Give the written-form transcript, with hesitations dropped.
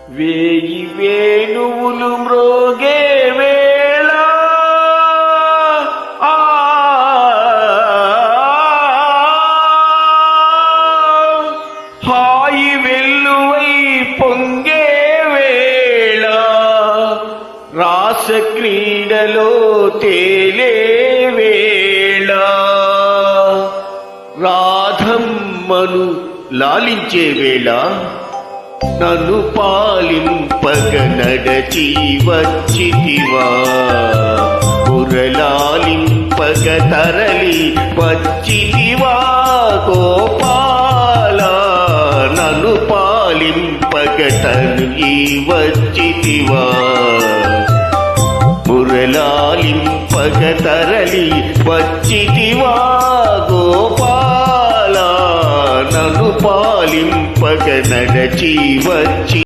వేయి వేణువులు మ్రోగే వేళ హాయి వెల్లువై పొంగే వేళ రాస క్రీడలో తేలే వేళ రాధమ్మను లాలించే వేళ నన్ను పాలింపగ నడచి వచ్చితివా పురలాలింపగ తరలి వచ్చితివా గోపాల నన్ను పాలింపగ తరలి వచ్చితివా పురలాలింపగ తరలి వచ్చితివా గోపాల నన్ను పాలింపగ నడచి వచ్చి